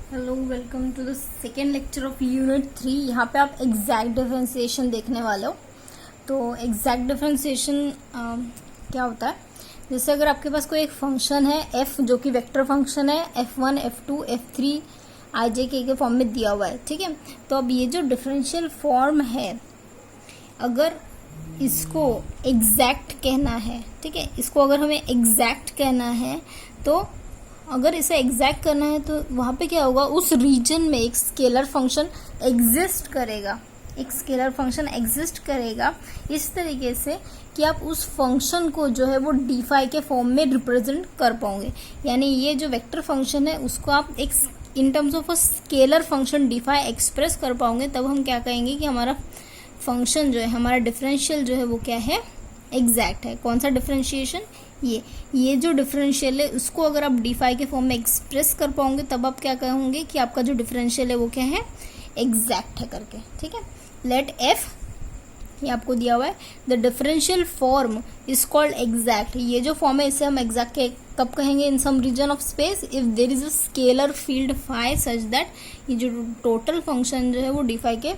Hello, welcome to the second lecture of unit 3। यहाँ पे आप एग्जैक्ट डिफरेंशिएशन देखने वाले हो। तो एग्जैक्ट डिफरेंशिएशन क्या होता है? जैसे अगर आपके पास कोई एक फंक्शन है f जो कि वेक्टर फंक्शन है, f1 f2 f3 i j k के फॉर्म में दिया हुआ है, ठीक है। तो अब ये जो डिफरेंशियल फॉर्म है, अगर इसको एग्जैक्ट कहना है, ठीक है, इसको अगर हमें एग्जैक्ट कहना है तो अगर इसे एग्जैक्ट करना है तो वहाँ पे क्या होगा, उस रीजन में एक स्केलर फंक्शन एग्जिस्ट करेगा, एक स्केलर फंक्शन एग्जिस्ट करेगा इस तरीके से कि आप उस फंक्शन को जो है वो डी के फॉर्म में रिप्रेजेंट कर पाओगे। यानी ये जो वेक्टर फंक्शन है उसको आप एक इन terms of a scalar function D express कर पाओगे। तब हम क्या कहेंगे कि हमारा फंक्शन जो है, हमारा डिफरेंशियल जो है वो क्या है, एग्जैक्ट है। कौन सा डिफरेंशिएशन? ये जो डिफरेंशियल है उसको अगर आप डी के फॉर्म में एक्सप्रेस कर पाओगे तब आप क्या कहोगे कि आपका जो डिफरेंशियल है वो क्या है, एग्जैक्ट है करके, ठीक है। लेट एफ, ये आपको दिया हुआ है, the differential form is called exact. ये जो फॉर्म है इसे हम एग्जैक्ट कब कहेंगे? In some region of space if there is a scalar field phi such that ये जो टोटल फंक्शन जो है वो डी के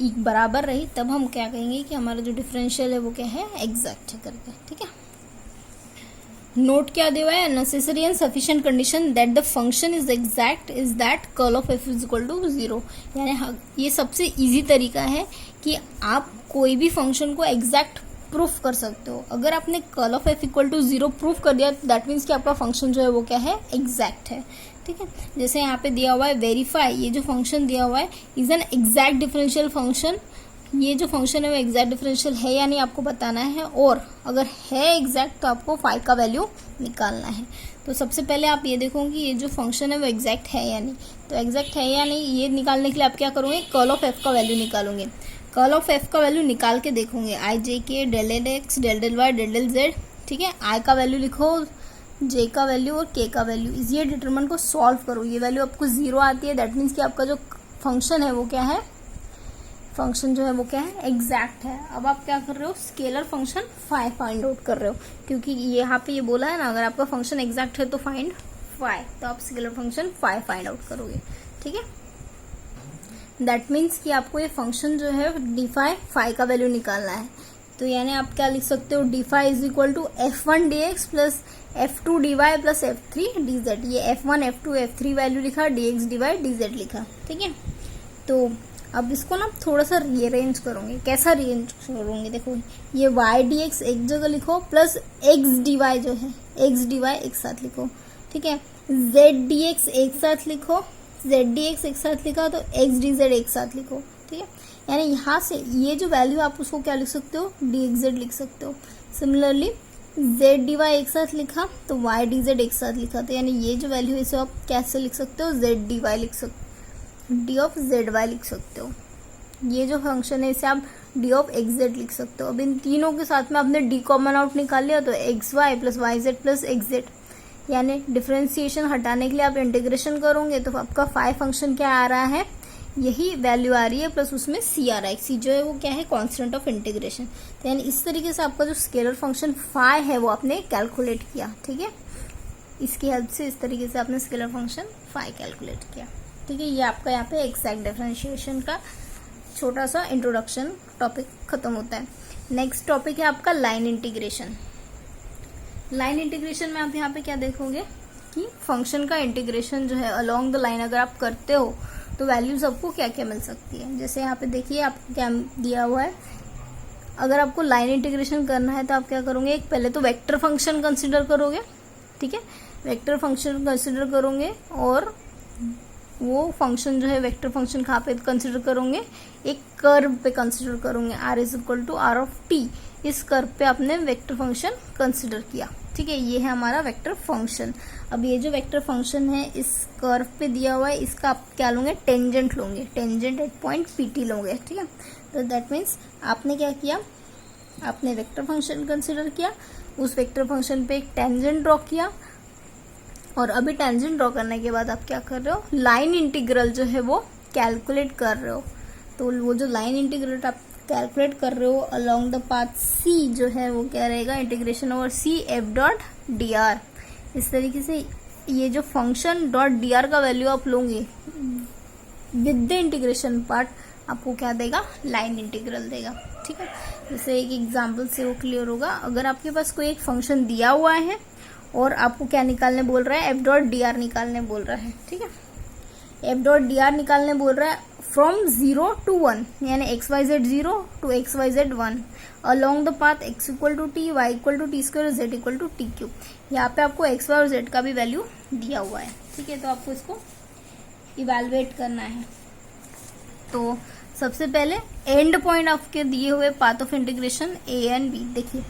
बराबर रही, तब हम क्या कहेंगे कि हमारा जो डिफरेंशियल है वो क्या है, एग्जैक्ट है करके, ठीक है। नोट क्या दिया हुआ है? Necessary and sufficient condition that the function is exact is that curl of F is equal to 0। यानी ये सबसे इजी तरीका है कि आप कोई भी फंक्शन को एग्जैक्ट प्रूफ कर सकते हो। अगर आपने curl of F equal to 0 proof कर दिया तो दैट मीन्स कि आपका फंक्शन जो है वो क्या है, एग्जैक्ट है, ठीक है। जैसे यहाँ पे दिया हुआ है वेरीफाई, ये जो फंक्शन दिया हुआ है is an exact differential function. ये जो फंक्शन है वो एग्जैक्ट डिफरेंशियल है या नहीं आपको बताना है, और अगर है एग्जैक्ट तो आपको फाई का वैल्यू निकालना है। तो सबसे पहले आप ये देखो कि ये जो फंक्शन है वो एग्जैक्ट है या नहीं। तो एग्जैक्ट है या नहीं ये निकालने के लिए आप क्या करोगे, कर्ल ऑफ एफ का वैल्यू निकालोगे। कर्ल ऑफ एफ का वैल्यू निकाल के देखोगे, i j k del l x del del y del del z, ठीक है। आई का वैल्यू लिखो, जे का वैल्यू और के का वैल्यू, ये डिटरमिनेंट को सॉल्व करो। ये वैल्यू आपको 0 आती है, दैट मीन्स कि आपका जो फंक्शन है वो क्या है, फंक्शन जो है वो क्या है, एग्जैक्ट है। अब आप क्या कर रहे हो, scalar function phi find out कर रहे हो, क्योंकि यहाँ पे ये बोला है ना, अगर आपका फंक्शन एग्जैक्ट है तो फाइंड फाई, तो आप scalar function phi find out करोगे, ठीक है। दैट मीन्स कि आपको ये फंक्शन जो है डी फाई का वैल्यू निकालना है। तो यानी आप क्या लिख सकते हो, d phi is equal to f1 dx plus f2 dy plus f3 dz। ये f1 f2 f3 वैल्यू लिखा, dx dy dz लिखा, ठीक है। तो अब इसको ना थोड़ा सा रीअरेंज करोगे। कैसा रीअरेंज करोगे? देखो, ये y dx एक जगह लिखो प्लस x dy जो है, x dy एक साथ लिखो, ठीक है। z dx एक साथ लिखो, z dx एक साथ लिखा तो x dz एक साथ लिखो, ठीक है। यानी यहाँ से ये जो वैल्यू आप उसको क्या लिख सकते हो, dxz लिख सकते हो। सिमिलरली z dy एक साथ लिखा तो y dz एक साथ लिखा, तो यानी ये जो वैल्यू है इसे आप कैसे लिख सकते हो, z dy लिख सकते हो, डी ऑफ जेड वाई लिख सकते हो। ये जो फंक्शन है इसे आप डी ऑफ एक्स जेड लिख सकते हो। अब इन तीनों के साथ में आपने डी कॉमन आउट निकाल लिया तो x y plus y z plus x z. यानी डिफरेंशिएशन हटाने के लिए आप इंटीग्रेशन करोगे तो आपका फाई फंक्शन क्या आ रहा है, यही वैल्यू आ रही है, प्लस उसमें सी आ रहा है। सी जो है वो क्या है, कॉन्स्टेंट ऑफ इंटीग्रेशन। तो यानी इस तरीके से आपका जो स्केलर फंक्शन फाई है वो आपने कैलकुलेट किया, ठीक है। इसकी हेल्प से इस तरीके से आपने स्केलर फंक्शन फाई कैलकुलेट किया, ठीक है। ये आपका यहाँ पे एग्जैक्ट डिफरेंशिएशन का छोटा सा इंट्रोडक्शन टॉपिक खत्म होता है। नेक्स्ट टॉपिक है आपका लाइन इंटीग्रेशन। लाइन इंटीग्रेशन में आप यहाँ पे क्या देखोगे कि फंक्शन का इंटीग्रेशन जो है अलोंग द लाइन अगर आप करते हो तो वैल्यूज आपको क्या क्या मिल सकती है। जैसे यहाँ पे देखिए आपको क्या दिया हुआ है, अगर आपको लाइन इंटीग्रेशन करना है तो आप क्या करोगे, एक पहले तो वेक्टर फंक्शन कंसिडर करोगे, ठीक है। वेक्टर फंक्शन कंसिडर करोगे और वो फंक्शन जो है वेक्टर फंक्शन कहाँ पे कंसिडर करोगे, एक कर्व पे कंसिडर करोगे, r is equal to r of t। इस कर्व पे आपने वेक्टर फंक्शन कंसिडर किया, ठीक है। ये है हमारा वेक्टर फंक्शन। अब ये जो वेक्टर फंक्शन है इस कर्व पे दिया हुआ है, इसका आप क्या लोगे, टेंजेंट लोगे, टेंजेंट एट पॉइंट pt लोगे, ठीक है। तो दैट मीन्स आपने क्या किया, आपने वेक्टर फंक्शन कंसिडर किया, उस वेक्टर फंक्शन पे एक टेंजेंट ड्रॉ किया, और अभी टेंजेंट ड्रॉ करने के बाद आप क्या कर रहे हो, लाइन इंटीग्रल जो है वो कैलकुलेट कर रहे हो। तो वो जो लाइन इंटीग्रल आप कैलकुलेट कर रहे हो अलोंग द पाथ सी जो है वो क्या रहेगा, integration over C F dot D r. इस तरीके से ये जो फंक्शन डॉट डी आर का वैल्यू आप लोगे विद द इंटीग्रेशन पार्ट, आपको क्या देगा, लाइन इंटीग्रल देगा। ठीक है, जैसे एक एग्जांपल से वो क्लियर होगा। अगर आपके पास कोई एक फंक्शन दिया हुआ है और आपको क्या निकालने बोल रहा है, एफ डॉट डी आर निकालने बोल रहा है। ठीक है, एफ डॉट डी आर निकालने बोल रहा है फ्रॉम 0 to 1, यानी x Y z 0 to x Y z 1 along the path x equal to t, y equal to T square, z equal to T cube. यहाँ पे आपको x, y और z का भी वैल्यू दिया हुआ है। ठीक है, तो आपको इसको इवेलुएट करना है। तो सबसे पहले एंड पॉइंट आपके दिए हुए path of integration a and b। देखिए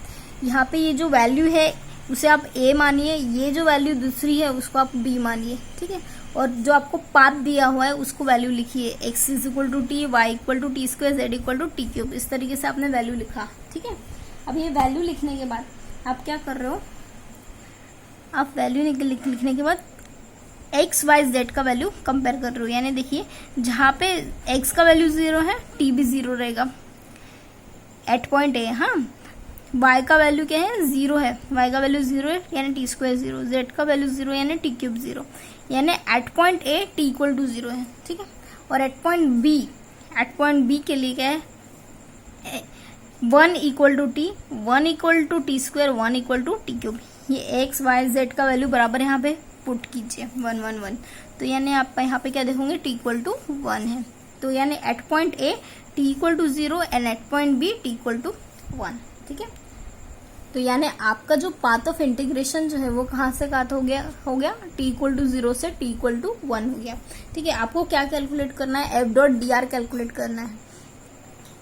यहाँ पे ये जो वैल्यू है उसे आप a मानिए, ये जो वैल्यू दूसरी है उसको आप b मानिए। ठीक है, और जो आपको पाथ दिया हुआ है उसको वैल्यू लिखिए, x is equal to T, Y equal to T square, Z equal to T cube. इस तरीके से आपने वैल्यू लिखा। ठीक है, अब ये वैल्यू लिखने के बाद आप क्या कर रहे हो, आप वैल्यू लिखने के बाद x, y, z का वैल्यू कंपेयर कर रहे हो। यानी देखिए जहाँ पे x का वैल्यू 0 है, t भी 0 रहेगा एट पॉइंट a। हाँ, y का वैल्यू क्या है, 0 है, y का वैल्यू 0 है यानी टी स्क्वायर 0, z का वैल्यू 0 यानी टी क्यूब 0, यानी at point a t equal to 0 है। ठीक है, और एट पॉइंट b के लिए क्या है, 1 equal to T, 1 equal to T square, 1 equal to T cube. ये x, y, z का वैल्यू बराबर यहाँ पे पुट कीजिए 1 1 1, तो यानी आप यहाँ पे क्या देखोगे, t इक्वल टू 1 है। तो यानी at point a t equal to 0 and at point b t equal to 1। ठीक है, तो यानी आपका जो पाथ ऑफ इंटीग्रेशन जो है वो कहाँ से कहाँ हो गया t इक्वल टू 0 से t इक्वल टू 1 हो गया। ठीक है, आपको क्या कैलकुलेट करना है, F dot D R calculate करना है।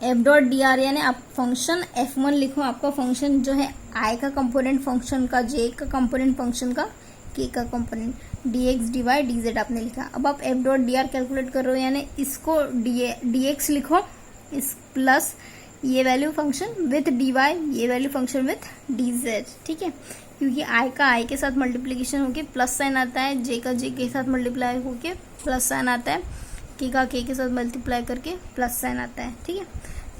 एफ डॉट डी आर यानी आप फंक्शन f1 लिखो, आपका फंक्शन जो है i का कंपोनेंट फंक्शन का, j का कंपोनेंट फंक्शन का, k का कंपोनेंट, dx dy dz आपने लिखा। अब आप F dot D R calculate कर रहे हो, यानी इसको dx लिखो, इस प्लस ये वैल्यू फंक्शन विथ dy, ये वैल्यू फंक्शन विथ dz। ठीक है, क्योंकि i का i के साथ मल्टीप्लीकेशन होके प्लस साइन आता है, j का j के साथ मल्टीप्लाई होके प्लस साइन आता है, k का k के साथ मल्टीप्लाई करके प्लस साइन आता है। ठीक है,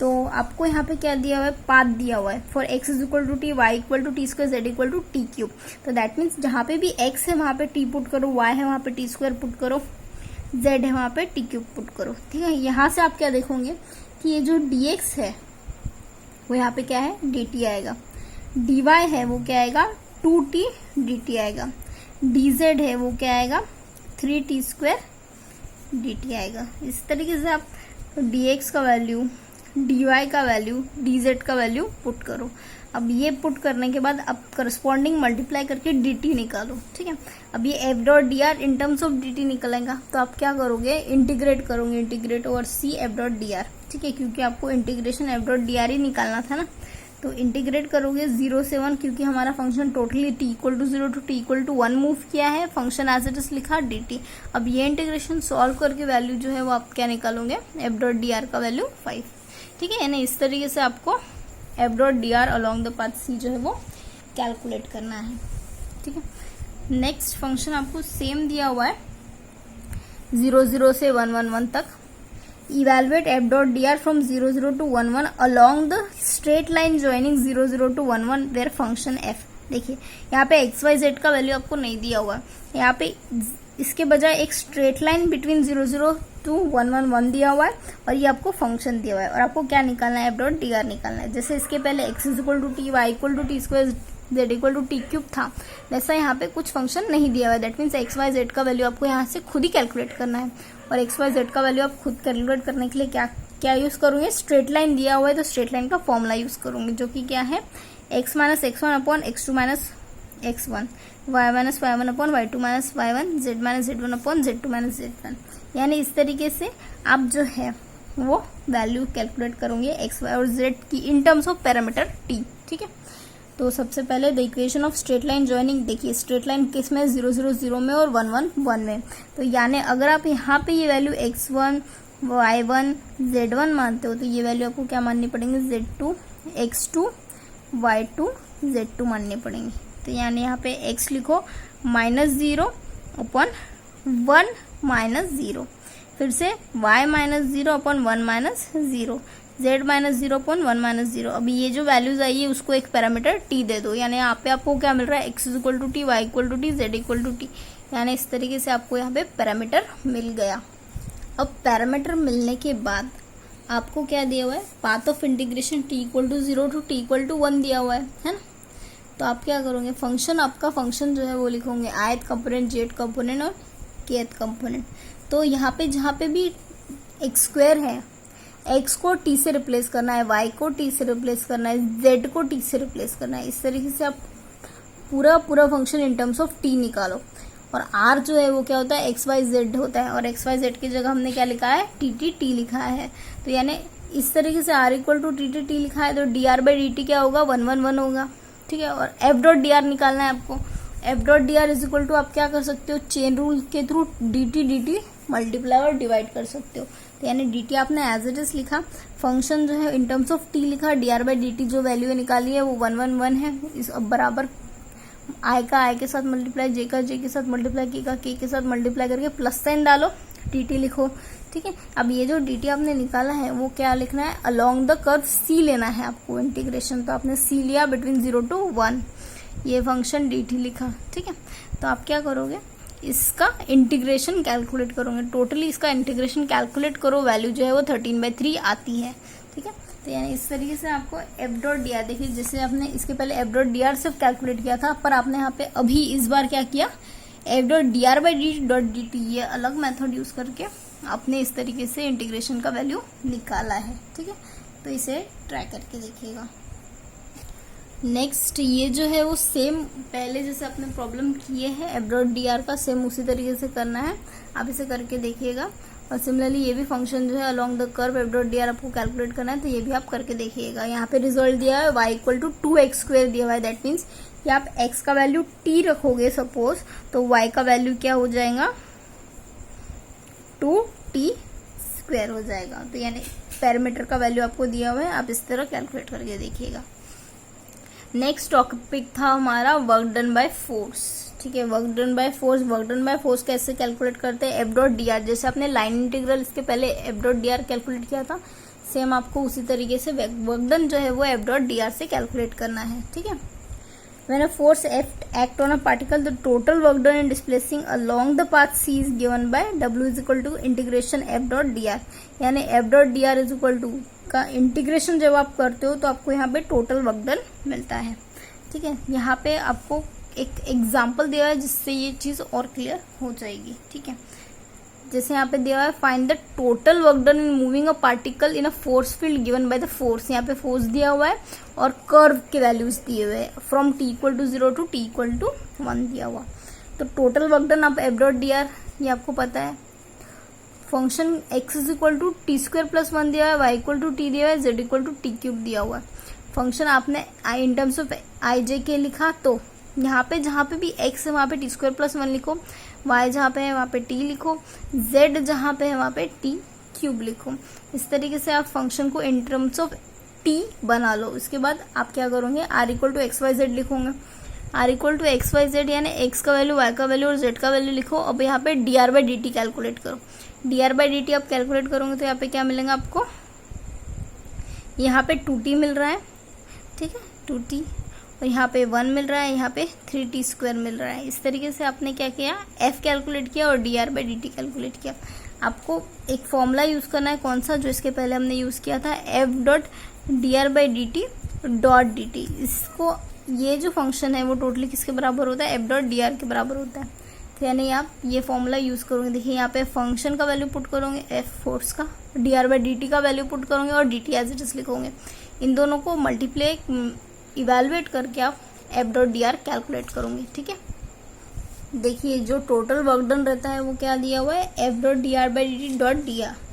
तो आपको यहाँ पे क्या दिया हुआ है, पाथ दिया हुआ है for x is equal to T, Y equal to T square, Z equal to T cube. तो दैट मीन्स जहाँ पे भी x है वहाँ पे t पुट करो, y है वहाँ पे टी स्क्वायर पुट करो, z है वहाँ पे टी क्यूब पुट करो। ठीक है, यहाँ से आप क्या देखोगे कि ये जो dx है वो यहाँ पे क्या है, dt आएगा, dy है वो क्या आएगा, 2t dt आएगा, dz है वो क्या आएगा, 3t स्क्वायर dt आएगा। इस तरीके से आप dx का वैल्यू, dy का वैल्यू, dz का वैल्यू पुट करो। अब ये पुट करने के बाद अब करस्पॉन्डिंग मल्टीप्लाई करके dt निकालो। ठीक है, अब ये F dot D R in terms of dt निकलेगा, तो आप क्या करोगे, इंटीग्रेट करोगे, integrate over C F dot D R. ठीक है, क्योंकि आपको integration F dot D R ही निकालना था ना, तो इंटीग्रेट करोगे 0 से 1, क्योंकि हमारा function totally t equal to 0 to t equal to 1 move किया है, फंक्शन एज इट इज लिखा dt। अब ये इंटीग्रेशन सॉल्व करके वैल्यू जो है वो आप क्या निकालोगे, एफ डॉट डी आर का वैल्यू 5। ठीक है, यानी इस तरीके से आपको F dot D R along the path C जो है वो कैलकुलेट करना है। ठीक है, नेक्स्ट फंक्शन आपको सेम दिया हुआ है 0 0 से 1 1 1 तक। Evaluate F dot D R from 0 0 to 1 1 along the straight line joining 0 0 to 1 1 where function F. देखिए यहाँ पे एक्स वाई जेड का वैल्यू आपको नहीं दिया हुआ है, यहाँ पे इसके बजाय एक स्ट्रेट लाइन बिटवीन 0 0 टू 1 1 1 दिया हुआ है और ये आपको फंक्शन दिया हुआ है, और आपको क्या निकालना है, एफ डॉट डी आर निकालना है। जैसे इसके पहले X is equal to T, Y equal to T square, Z equal to T cube था, वैसा यहाँ पे कुछ फंक्शन नहीं दिया हुआ है। That means X Y Z का वैल्यू आपको यहाँ से खुद ही कैलकुलेट करना है, और एक्स वाई जेड का वैल्यू आप खुद कैलकुलेट करने के लिए क्या यूज करूंगे, स्ट्रेट लाइन दिया हुआ है तो स्ट्रेट लाइन का फॉर्मूला यूज करूंगी, जो कि क्या है, X minus X one upon X two minus X one, Y minus Y one upon Y two minus Y one, Z minus Z one upon Z two minus Z one. यानी इस तरीके से आप जो है वो वैल्यू कैलकुलेट करोगे X Y और जेड की in terms of parameter T. ठीक है, तो सबसे पहले the equation of straight line joining, देखिए स्ट्रेट लाइन किस में, 0 0 0 में और 1 1 1 में। तो यानी अगर आप यहाँ पे ये वैल्यू x1 y1 z1 मानते हो तो ये वैल्यू आपको क्या माननी पड़ेंगे, z2 x2 y2 z2 मानने पड़ेंगे। तो यानी यहाँ पे x लिखो -0 अपॉन 1 -0, फिर से y -0 अपॉन 1 -0, z -0 अपॉन 1 -0। अभी ये जो वैल्यूज आई है उसको एक पैरामीटर t दे दो, यानी यहाँ पे आपको क्या मिल रहा है, x is equal to T, Y equal to T, Z equal to T. यानी इस तरीके से आपको यहाँ पे पैरामीटर मिल गया। अब पैरामीटर मिलने के बाद आपको क्या दिया हुआ है, path of integration t equal to 0 to t equal to 1 दिया हुआ है ना। तो आप क्या करोगे, फंक्शन आपका फंक्शन जो है वो लिखोगे ith कंपोनेंट, jth कंपोनेंट और kth कंपोनेंट। तो यहाँ पे जहाँ पे भी एक्स स्क्वायर है, x को t से रिप्लेस करना है, y को t से रिप्लेस करना है, z को t से रिप्लेस करना है। इस तरीके से आप पूरा function in terms of t निकालो। और r जो है वो क्या होता है, एक्स वाई जेड होता है, और एक्स वाई जेड की जगह हमने क्या लिखा है, t लिखा है। तो यानी इस तरीके से r इक्वल टू t लिखा है, तो dr बाई dt क्या होगा, 1 होगा, ठीक है। और f डॉट डी आर निकालना है आपको। f dot D R is equal to आप क्या कर सकते हो, चेन रूल के थ्रू dt मल्टीप्लाई और डिवाइड कर सकते हो। तो यानी dt आपने एज इट इज लिखा, फंक्शन जो है इन टर्म्स ऑफ t लिखा, dr बाई dt जो वैल्यू निकाली है वो 1 है। इस अब बराबर i का i के साथ मल्टीप्लाई, j का j के साथ मल्टीप्लाई, k का k के साथ मल्टीप्लाई करके प्लस साइन डालो, dt लिखो, ठीक है। अब ये जो dt आपने निकाला है वो क्या लिखना है, अलोंग द कर्व c लेना है आपको इंटीग्रेशन। तो आपने c लिया बिटवीन 0 टू 1, ये फंक्शन dt लिखा, ठीक है। तो आप क्या करोगे, इसका इंटीग्रेशन कैलकुलेट करोगे, टोटली इसका इंटीग्रेशन कैलकुलेट करो, वैल्यू जो है वो 13/3 आती है, ठीक है। तो यानी इस तरीके से आपको एफ डॉट डी आर, देखिए जैसे आपने इसके पहले एफ डॉट डी आर सिर्फ कैलकुलेट किया था, पर आपने यहाँ पे अभी इस बार क्या किया, F dot D R by D dot D T, ये अलग मेथड यूज करके आपने इस तरीके से इंटीग्रेशन का वैल्यू निकाला है, ठीक है। तो इसे ट्राई करके देखिएगा। नेक्स्ट ये जो है वो सेम पहले जैसे आपने प्रॉब्लम किए हैं एफ डॉट डी आर का, सेम उसी तरीके से करना है, आप इसे करके देखिएगा। और सिमिलरली ये भी फंक्शन जो है along the curve F dot D R आपको कैलकुलेट करना है, तो ये भी आप करके देखिएगा। यहाँ पे रिजल्ट दिया है y इक्वल टू 2x² दिया हुआ है, दैट मीन्स कि आप x का वैल्यू t रखोगे सपोज, तो y का वैल्यू क्या हो जाएगा, 2t² हो जाएगा। तो यानी पैरामीटर का वैल्यू आपको दिया हुआ है, आप इस तरह कैलकुलेट करके देखिएगा। नेक्स्ट टॉपिक था हमारा वर्क डन बाय फोर्स, ठीक है। वर्क डन बाय फोर्स कैसे कैलकुलेट करते हैं, एफ डॉट डी आर, जैसे आपने लाइन इंटीग्रल इसके पहले F dot D R calculate किया था, सेम आपको उसी तरीके से वर्क डन जो है वो एफ डॉट डी आर से कैलकुलेट करना है, ठीक है। When a force F act on a particle, the total work done in displacing along the path C is given by W is equal to integration F dot dr, यानी F dot dr is equal to का integration जब आप करते हो तो आपको यहाँ पे टोटल वर्क डन मिलता है, ठीक है। यहाँ पे आपको एक एग्जाम्पल दिया है जिससे ये चीज़ और क्लियर हो जाएगी, ठीक है। जैसे यहाँ पे दिया हुआ है, find the total work done in moving a particle in a force field given by the force. यहाँ पे फोर्स दिया हुआ है और कर्व के वैल्यूज दिए हुए हैं, from t equal to 0 to t equal to 1 दिया हुआ। तो टोटल वर्क डन आप एफ डॉट डी आर, ये आपको पता है, function x is equal to t² plus 1 दिया है, y इक्वल टू t दिया है, z इक्वल टू t³ दिया हुआ है। फंक्शन आपने इन टर्म्स ऑफ आई जे के लिखा, तो यहाँ पे जहाँ पे भी x है वहाँ पे t² प्लस 1 लिखो, y जहाँ पे है वहाँ पे t लिखो, z जहाँ पे है वहाँ पे t³ लिखो। इस तरीके से आप फंक्शन को इन टर्म्स ऑफ t बना लो। इसके बाद आप क्या करोगे, r equal to X Y Z लिखोगे, r equal to X Y Z यानी x का वैल्यू, y का वैल्यू और z का वैल्यू लिखो। अब यहाँ पे dr बाई dt कैलकुलेट करो, dr बाई dt आप कैलकुलेट करोगे तो यहाँ पे क्या मिलेगा आपको, यहाँ पे 2t मिल रहा है, ठीक है, 2t, और यहाँ पे 1 मिल रहा है, यहाँ पे 3t² मिल रहा है। इस तरीके से आपने क्या किया, f कैलकुलेट किया और dr बाई dt कैलकुलेट किया। आपको एक फॉर्मूला यूज़ करना है, कौन सा, जो इसके पहले हमने यूज़ किया था, f dot dr by dt dot dt। इसको, ये जो फंक्शन है वो टोटली किसके बराबर होता है, f डॉट dr के बराबर होता है। तो यानी आप ये फॉर्मूला यूज़ करोगे, देखिए यहाँ पे फंक्शन का वैल्यू पुट करोगे, f फोर्स का, dr बाई dt का वैल्यू पुट करोगे और dt एज इट इज लिखोगे। इन दोनों को मल्टीप्लाई इवेलुएट करके आप F dot D R calculate करोगे, ठीक है। देखिए जो टोटल वर्क डन रहता है वो क्या दिया हुआ है, F dot D R by D T dot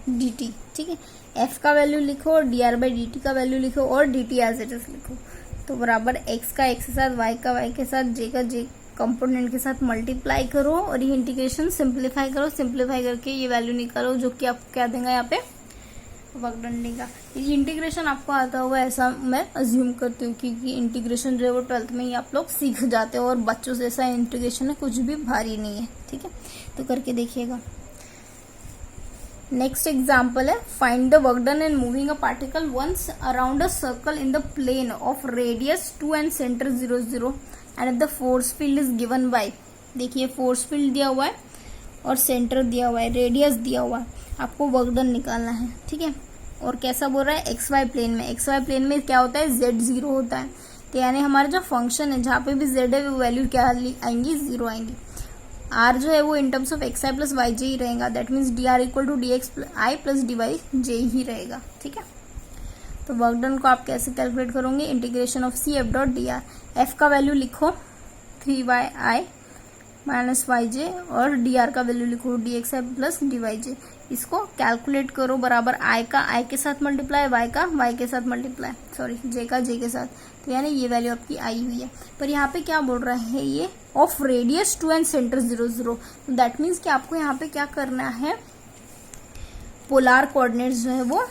D T, ठीक है। एफ का वैल्यू लिखो और D R by D T का वैल्यू लिखो और D T as it is लिखो। तो बराबर एक्स का एक्स के साथ, वाई का वाई के साथ, जे का जे कंपोनेंट के साथ मल्टीप्लाई करो और ये इंटीग्रेशन सिंप्लीफाई करो, सिंप्लीफाई करके ये वैल्यू निकालो जो कि आपको क्या देगा यहाँ पे, वर्क डन देगा। ये इंटीग्रेशन आपको आता हुआ ऐसा मैं अज्यूम करती हूँ, क्योंकि इंटीग्रेशन जो है वो 12th में ही आप लोग सीख जाते हो और बच्चों से ऐसा इंटीग्रेशन है, कुछ भी भारी नहीं है, ठीक है। तो करके देखिएगा। नेक्स्ट एग्जाम्पल है, find the work done in moving a particle once around a circle in the plane of radius 2 and centre 0 0 and the force field is given by देखिए फोर्स फील्ड दिया हुआ है और सेंटर दिया हुआ है, radius दिया हुआ है, आपको वर्क डन निकालना है, ठीक है। और कैसा बोल रहा है, एक्स वाई प्लेन में। एक्स वाई प्लेन में क्या होता है, जेड 0 होता है, तो यानी हमारा जो फंक्शन है जहाँ पे भी जेड है वो वैल्यू क्या आएंगी, 0 आएंगी। आर जो है वो in terms of X I plus Y J ही रहेगा, that means D R equal to D X I plus D Y J ही रहेगा, ठीक है। तो वर्क डन को आप कैसे कैलकुलेट करोगे, integration of C F dot D R. F का वैल्यू लिखो 3y माइनस वाई जे और डी आर का वैल्यू लिखो D X I plus D Y J. इसको कैलकुलेट करो बराबर आई का आई के साथ मल्टीप्लाई, वाई का वाई के साथ मल्टीप्लाई, सॉरी जे का जे के साथ, तो यानी ये वैल्यू आपकी आई हुई है। पर यहाँ पे क्या बोल रहा है ये, of radius 2 and centre 0 0, that means कि आपको यहाँ पे क्या करना है, पोलार कोऑर्डिनेट्स जो है वो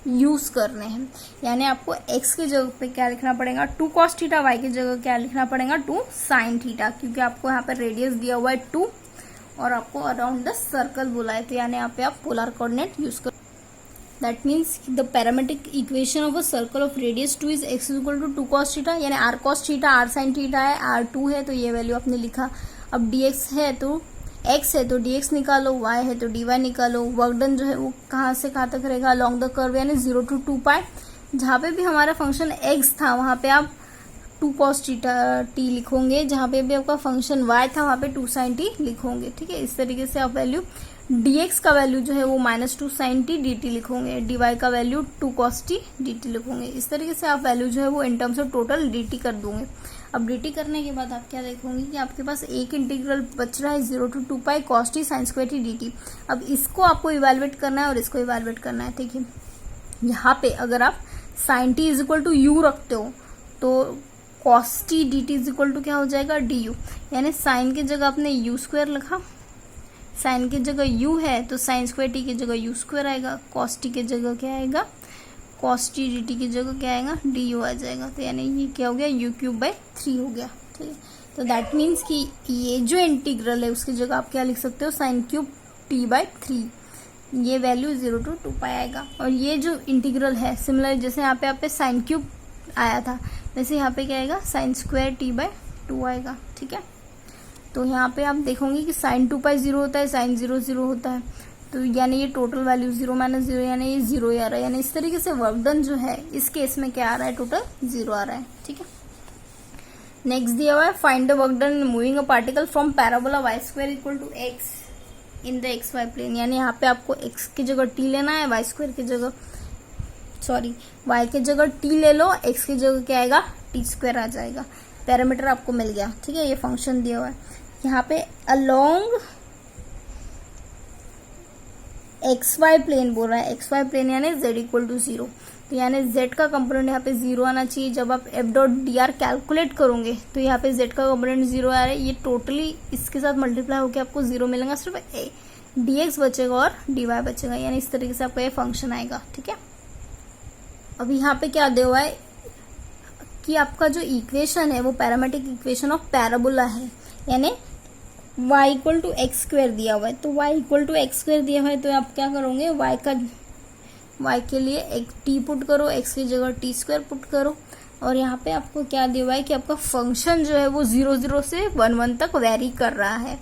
यूज करने हैं। यानी आपको x के जगह पे क्या लिखना पड़ेगा, 2 cos थीटा, y की जगह क्या लिखना पड़ेगा, 2 sin थीटा, क्योंकि आपको यहाँ पे रेडियस दिया हुआ है 2 और आपको अराउंड द सर्कल बोला है, तो यानी यहाँ पे आप पोलर कोऑर्डिनेट यूज कर। That means the parametric equation of a circle of radius 2 is x equal to 2 cos theta, यानी r cos theta r sin theta है, r2 है तो ये वैल्यू आपने लिखा। अब dx है तो x है तो dx निकालो, y है तो dy निकालो। वर्क डन जो है वो कहाँ से कहाँ तक रहेगा, अलॉन्ग द कर्व यानी 0 to 2 पाई। जहाँ पे भी हमारा फंक्शन x था वहाँ पे आप 2 cos t लिखोगे, जहाँ पे भी आपका फंक्शन y था वहाँ पे 2 sin t लिखोगे, ठीक है। इस तरीके से आप वैल्यू dx का वैल्यू जो है वो -2 sin t dt लिखोगे, dy का वैल्यू 2 cos t dt लिखोगे। इस तरीके से आप वैल्यू जो है वो in terms of total dt कर दोगे। अब dt करने के बाद आप क्या देखोगे कि आपके पास एक इंटीग्रल बच रहा है 0 to 2 pi cos t sin square t dt। अब इसको आपको इवेलुएट करना है और इसको इवेलुएट करना है, ठीक है। यहाँ पे अगर आप sin t is equal to U रखते हो तो cos t dt is equal to क्या हो जाएगा, du, यानी sin की जगह आपने u स्क्वायर लिखा, sin की जगह u है तो sin स्क्वायर t की जगह u स्क्वायर आएगा, cos t की जगह क्या आएगा, cos t dt की जगह क्या आएगा, du आ जाएगा, तो यानी ये क्या हो गया, u³/3 हो गया, ठीक है। तो दैट मीन्स कि ये जो इंटीग्रल है उसकी जगह आप क्या लिख सकते हो, sin³ t/3, ये वैल्यू 0 to 2 पाई आएगा। और ये जो इंटीग्रल है सिमिलर, जैसे यहाँ पे आप sin³ आया था वैसे यहाँ पे क्या आएगा, sin² t/2 आएगा, ठीक है। तो यहाँ पे आप देखोगे कि sin 2 पाई 0 होता है, sin 0 0 होता है, तो यानी ये टोटल वैल्यू 0 - 0 यानी ये 0 ही आ रहा है, यानी इस तरीके से वर्क डन जो है इस केस में क्या आ रहा है, टोटल 0 आ रहा है, ठीक है। नेक्स्ट दिया हुआ है, find the work done moving a particle from parabola y² equal to x in the xy plane. यानी यहाँ पे आपको x की जगह t लेना है, y² की जगह y की जगह t ले लो, x की जगह क्या आएगा, t² आ जाएगा। पैरामीटर आपको मिल गया, ठीक है। ये फंक्शन दिया हुआ है यहाँ पे अलोंग xy प्लेन बोल रहा है, xy प्लेन यानी z इक्वल टू 0, तो यानी z का कंपोनेंट यहाँ पे 0 आना चाहिए। जब आप f.dr कैलकुलेट करोगे तो यहाँ पे z का कंपोनेंट 0 आ रहा है, ये टोटली इसके साथ मल्टीप्लाई होकर आपको 0 मिलेगा, सिर्फ dx बचेगा और dy बचेगा, यानी इस तरीके से आपका ये फंक्शन आएगा, ठीक है। अब यहाँ पे क्या दिया हुआ है कि आपका जो इक्वेशन है वो पैरामेट्रिक इक्वेशन ऑफ पैराबोला है, यानी y इक्वल टू x² दिया हुआ है, तो y इक्वल टू x² दिया हुआ है तो आप क्या करोगे, y के लिए एक t पुट करो, x की जगह t² पुट करो, और यहाँ पे आपको क्या दिया हुआ है कि आपका फंक्शन जो है वो 0 0 से 1 1 तक वेरी कर रहा है,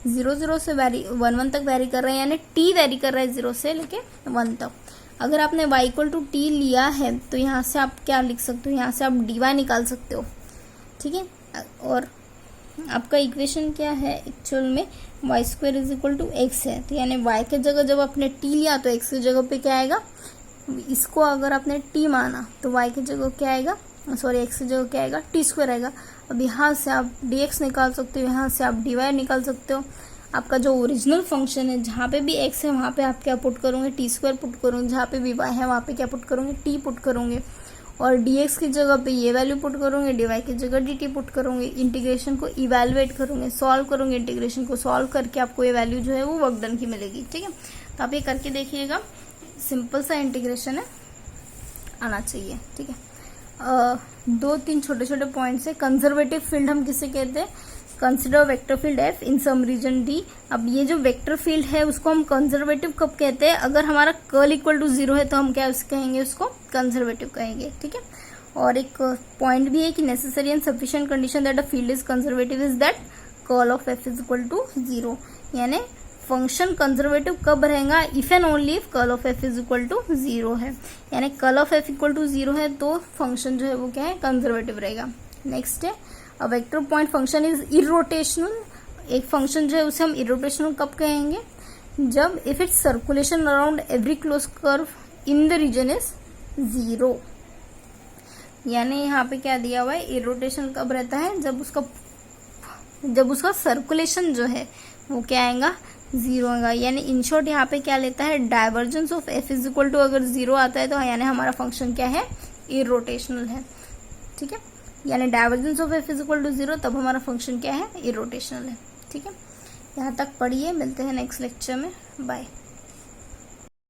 0 0 से 1 1 तक वेरी कर रहा है, यानी t वेरी कर रहा है 0 से लेके 1 तक। अगर आपने y इक्वल टू t लिया है तो यहाँ से आप क्या लिख सकते हो, यहाँ से आप dy निकाल सकते हो, ठीक है। और आपका इक्वेशन क्या है एक्चुअल में, y² is equal to x है, तो यानी y के जगह जब आपने t लिया तो x की जगह पे क्या आएगा, इसको अगर आपने t माना तो y की जगह क्या आएगा, सॉरी x की जगह क्या आएगा, t² आएगा। अब यहाँ से आप dx निकाल सकते हो, यहाँ से आप dy निकाल सकते हो। आपका जो ओरिजिनल फंक्शन है जहाँ पे भी x है वहाँ पे आप क्या पुट करोगे, t² पुट करोगे, जहाँ पे भी y है वहाँ पे क्या पुट करोगे, t पुट करोगे, और dx की जगह पे ये वैल्यू पुट करोगे, dy की जगह dt पुट करोगे, इंटीग्रेशन को इवैल्यूएट करोगे, सॉल्व करोगे, इंटीग्रेशन को सॉल्व करके आपको ये वैल्यू जो है वो वर्क डन की मिलेगी, ठीक है। तो आप ये करके देखिएगा, सिंपल सा इंटीग्रेशन है, आना चाहिए, ठीक है। 2-3 छोटे छोटे पॉइंट्स है। कंजर्वेटिव फील्ड हम किसे कहते हैं, कंसिडर वेक्टर फील्ड एफ इन सम रीजन डी। अब ये जो वेक्टर फील्ड है उसको हम कंजर्वेटिव कब कहते हैं, अगर हमारा कर्ल इक्वल टू 0 है तो हम क्या कहेंगे, उसको कंजर्वेटिव कहेंगे, ठीक है। और एक पॉइंट भी है कि necessary and sufficient condition that a field is conservative is that curl of F is equal to 0, यानी फंक्शन कंजर्वेटिव कब रहेगा, if and only if curl of F is equal to 0 है, यानी curl of F equal to 0 है तो function जो है वो क्या है, कंजर्वेटिव रहेगा। नेक्स्ट है a vector point function is irrotational, एक फंक्शन जो है उसे हम इरोटेशनल कब कहेंगे, जब if it's circulation around every close curve in the region is 0, यानी यहाँ पे क्या दिया हुआ है, इरोटेशन कब रहता है, जब उसका सर्कुलेशन जो है वो क्या आएगा, 0 आएगा, यानी इन शॉर्ट यहाँ पे क्या लेता है, divergence of F is equal to अगर 0 आता है तो यानी हमारा फंक्शन क्या है, इरोटेशनल है। ठीक है, यानी divergence of F is equal to 0 तब हमारा फंक्शन क्या है, इरोटेशनल है। ठीक है, यहाँ तक पढ़िए, मिलते हैं नेक्स्ट लेक्चर में, बाय।